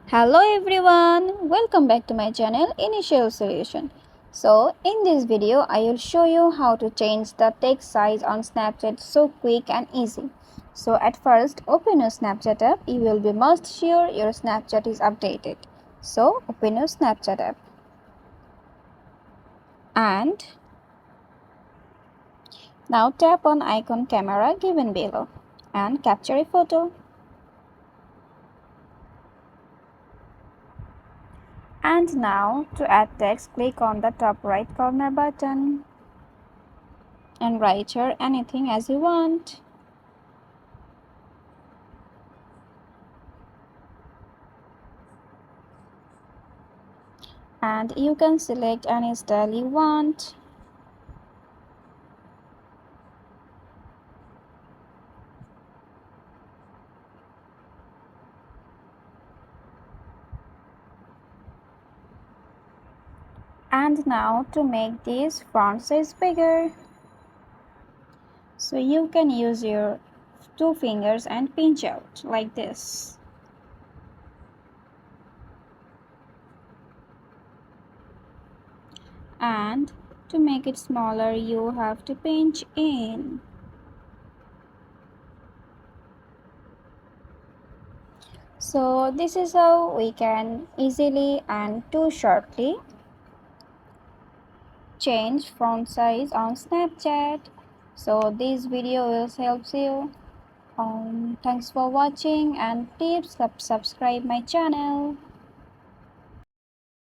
Hello everyone, welcome back to my channel Initial Solution. So in this video I will show you how to change the text size on Snapchat so quick and easy. So at first open your Snapchat app. You will be most sure your Snapchat is updated. So open your Snapchat app and now tap on icon camera given below and capture a photo. And now to add text, click on the top right corner button and write here anything as you want. And you can select any style you want. And now to make this font size bigger, so you can use your two fingers and pinch out like this. And to make it smaller, you have to pinch in. So this is how we can easily and too shortly change font size on Snapchat. So this video will help you. Thanks for watching and please subscribe my channel.